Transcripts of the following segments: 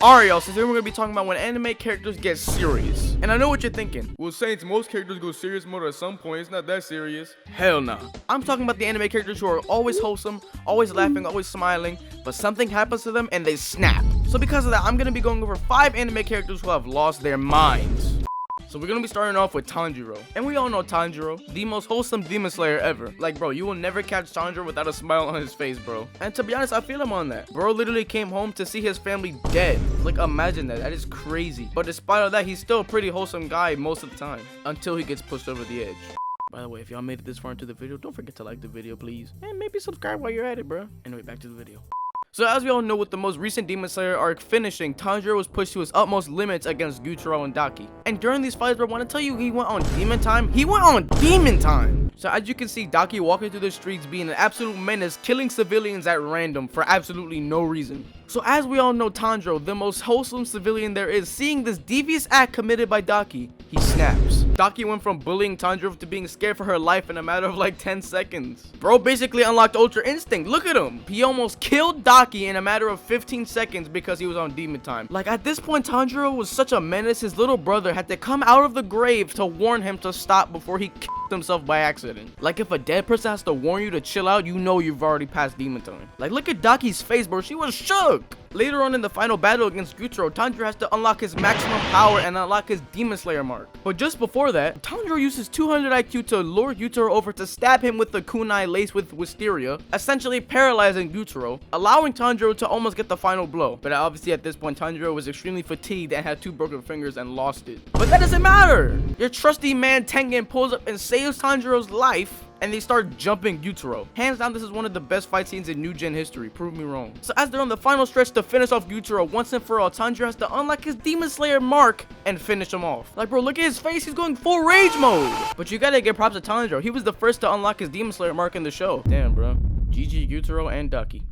Alright, y'all, so today we're gonna be talking about when anime characters get serious. And I know what you're thinking. Well, Saints, most characters go serious mode at some point. It's not that serious. Hell nah. I'm talking about the anime characters who are always wholesome, always laughing, always smiling, but something happens to them and they snap. So because of that, I'm gonna be going over 5 anime characters who have lost their minds. So we're gonna be starting off with Tanjiro. And we all know Tanjiro, the most wholesome demon slayer ever. Like, bro, you will never catch Tanjiro without a smile on his face, bro. And to be honest, I feel him on that. Bro literally came home to see his family dead. Like, imagine that. That is crazy. But despite all that, he's still a pretty wholesome guy most of the time. Until he gets pushed over the edge. By the way, if y'all made it this far into the video, don't forget to like the video, please. And maybe subscribe while you're at it, bro. Anyway, back to the video. So as we all know, with the most recent Demon Slayer arc finishing, Tanjiro was pushed to his utmost limits against Gyutaro and Daki. And during these fights, bro, I want to tell you, he went on demon time. He went on demon time. So as you can see, Daki walking through the streets being an absolute menace, killing civilians at random for absolutely no reason. So as we all know, Tanjiro, the most wholesome civilian there is, seeing this devious act committed by Daki, he snaps. Daki went from bullying Tanjiro to being scared for her life in a matter of like 10 seconds. Bro basically unlocked Ultra Instinct. Look at him. He almost killed Daki in a matter of 15 seconds because he was on demon time. Like, at this point, Tanjiro was such a menace, his little brother had to come out of the grave to warn him to stop before he kicked himself by accident. Like, if a dead person has to warn you to chill out, you know you've already passed demon time. Like, look at Daki's face, bro. She was shook. Later on in the final battle against Gyutaro, Tanjiro has to unlock his maximum power and unlock his Demon Slayer mark. But just before that, Tanjiro uses 200 IQ to lure Gyutaro over to stab him with the kunai laced with wisteria, essentially paralyzing Gyutaro, allowing Tanjiro to almost get the final blow. But obviously at this point, Tanjiro was extremely fatigued and had 2 broken fingers and lost it. But that doesn't matter! Your trusty man Tengen pulls up and saves Tanjiro's life, and they start jumping Gyutaro. Hands down, this is one of the best fight scenes in New Gen history. Prove me wrong. So as they're on the final stretch to finish off Gyutaro once and for all, Tanjiro has to unlock his Demon Slayer mark and finish him off. Like, bro, look at his face. He's going full rage mode. But you gotta give props to Tanjiro. He was the first to unlock his Demon Slayer mark in the show. Damn, bro. GG Gyutaro and Daki.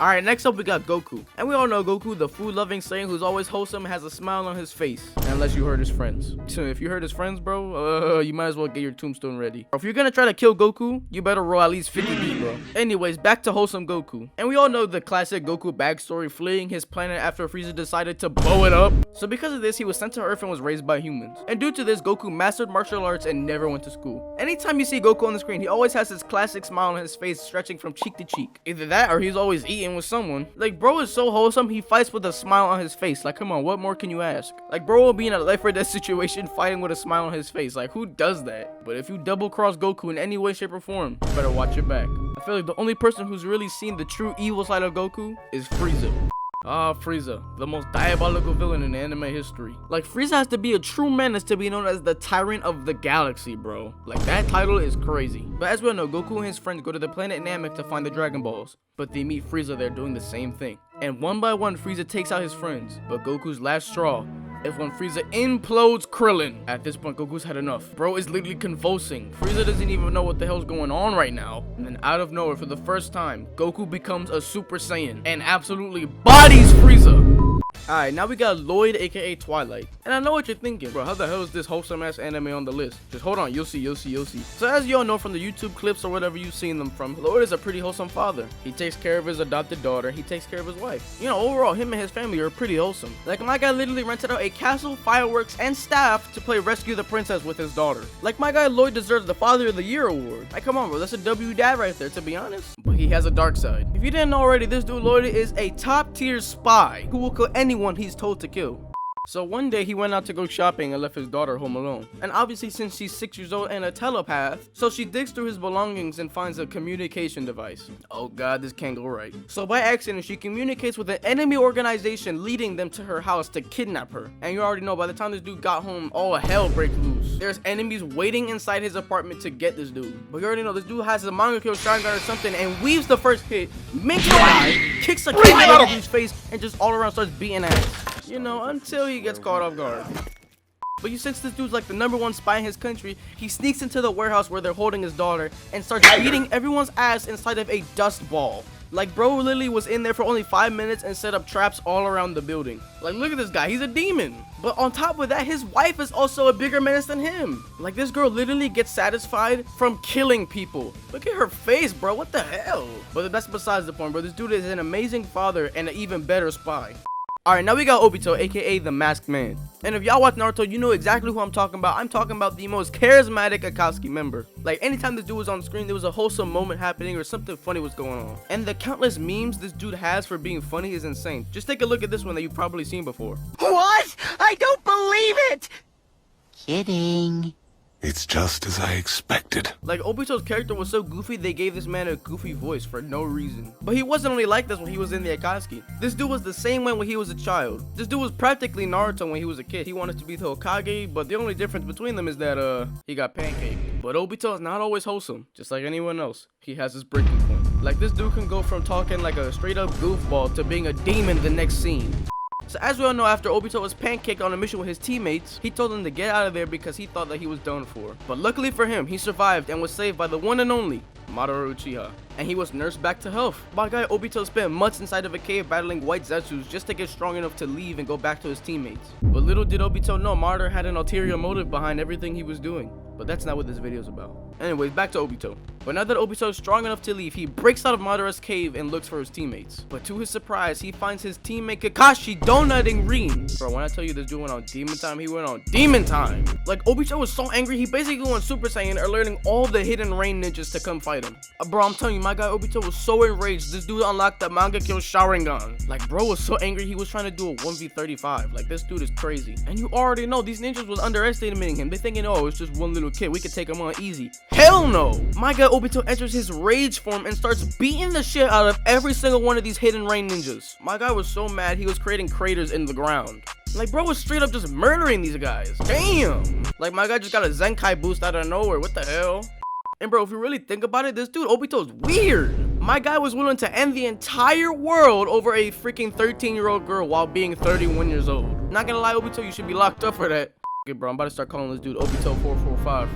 Alright, next up we got Goku. And we all know Goku, the food-loving Saiyan who's always wholesome, has a smile on his face. Unless you hurt his friends. So if you hurt his friends, bro, you might as well get your tombstone ready. Or if you're gonna try to kill Goku, you better roll at least 50 deep, bro. Anyways, back to wholesome Goku. And we all know the classic Goku backstory, fleeing his planet after Frieza decided to blow it up. So because of this, he was sent to Earth and was raised by humans. And due to this, Goku mastered martial arts and never went to school. Anytime you see Goku on the screen, he always has his classic smile on his face stretching from cheek to cheek. Either that or he's always eating with someone. Like, bro is so wholesome, he fights with a smile on his face. Like, come on, what more can you ask? Like, bro will be in a life or death situation fighting with a smile on his face. Like, who does that? But if you double cross Goku in any way, shape, or form, you better watch your back. I feel like the only person who's really seen the true evil side of Goku is Frieza. Frieza, the most diabolical villain in anime history. Like, Frieza has to be a true menace to be known as the Tyrant of the Galaxy, bro. Like, that title is crazy. But as we all know, Goku and his friends go to the planet Namek to find the Dragon Balls. But they meet Frieza there doing the same thing. And one by one, Frieza takes out his friends. But Goku's last straw is when Frieza implodes Krillin. At this point, Goku's had enough. Bro is literally convulsing. Frieza doesn't even know what the hell's going on right now. And then out of nowhere, for the first time, Goku becomes a Super Saiyan and absolutely bodies Frieza. Alright, now we got Lloyd Aka Twilight. And I know what you're thinking, bro, how the hell is this wholesome ass anime on the list? Just hold on, you'll see. So as you all know from the YouTube clips or whatever you've seen them from, Lloyd is a pretty wholesome father. He takes care of his adopted daughter, he takes care of his wife. You know, overall, him and his family are pretty wholesome. Like, my guy literally rented out a castle, fireworks, and staff to play Rescue the Princess with his daughter. Like, my guy Lloyd deserves the Father of the Year award. Like, come on, bro, that's a W dad right there, to be honest. But he has a dark side. If you didn't know already, this dude Lloyd is a top tier spy who will kill anyone he's told to kill. So one day he went out to go shopping and left his daughter home alone. And obviously, since she's 6 years old and a telepath, so she digs through his belongings and finds a communication device. Oh god, this can't go right. So by accident, she communicates with an enemy organization leading them to her house to kidnap her. And you already know, by the time this dude got home, all hell breaks loose. There's enemies waiting inside his apartment to get this dude. But you already know, this dude has a Mangekyo shotgun or something and weaves the first hit, makes an eye, kicks a cannon in his face, and just all around starts beating ass. You know, until he gets caught off guard. But since this dude's like the #1 spy in his country, he sneaks into the warehouse where they're holding his daughter and starts beating everyone's ass inside of a dust ball. Like, bro literally was in there for only 5 minutes and set up traps all around the building. Like, look at this guy, he's a demon. But on top of that, his wife is also a bigger menace than him. Like, this girl literally gets satisfied from killing people. Look at her face, bro, what the hell? But that's besides the point, bro. This dude is an amazing father and an even better spy. Alright, now we got Obito, aka the Masked Man. And if y'all watch Naruto, you know exactly who I'm talking about. I'm talking about the most charismatic Akatsuki member. Like, anytime this dude was on screen, there was a wholesome moment happening or something funny was going on. And the countless memes this dude has for being funny is insane. Just take a look at this one that you've probably seen before. What? I don't believe it! Kidding. It's just as I expected. Like, Obito's character was so goofy, they gave this man a goofy voice for no reason. But he wasn't only like this when he was in the Akatsuki. This dude was the same way when he was a child. This dude was practically Naruto when he was a kid. He wanted to be the Hokage, but the only difference between them is that, he got pancaked. But Obito is not always wholesome, just like anyone else. He has his breaking point. Like, this dude can go from talking like a straight up goofball to being a demon the next scene. So as we all know, after Obito was pancaked on a mission with his teammates, he told them to get out of there because he thought that he was done for. But luckily for him, he survived and was saved by the one and only Madara Uchiha. And he was nursed back to health. My guy Obito spent months inside of a cave battling white Zetsus just to get strong enough to leave and go back to his teammates. But little did Obito know Madara had an ulterior motive behind everything he was doing. But that's not what this video is about. Anyways, back to Obito. But now that Obito is strong enough to leave, he breaks out of Madara's cave and looks for his teammates. But to his surprise, he finds his teammate Kakashi donutting Rin. Bro, when I tell you this dude went on demon time, he went on demon time. Like, Obito was so angry, he basically went Super Saiyan, alerting all the hidden rain ninjas to come fight him. Bro, I'm telling you, my guy Obito was so enraged, this dude unlocked the Mangekyo Sharingan. Like, bro was so angry, he was trying to do a 1v35. Like, this dude is crazy. And you already know, these ninjas was underestimating him. They thinking, oh, it's just one little kid, we could take him on easy. Hell no! My guy Obito enters his rage form and starts beating the shit out of every single one of these hidden rain ninjas. My guy was so mad, he was creating craters in the ground. Like, bro was straight up just murdering these guys. Damn! Like, my guy just got a Zenkai boost out of nowhere. What the hell? And bro, if you really think about it, this dude Obito's weird. My guy was willing to end the entire world over a freaking 13-year-old girl while being 31 years old. Not gonna lie, Obito, you should be locked up for that. Okay, bro, I'm about to start calling this dude Obito 445.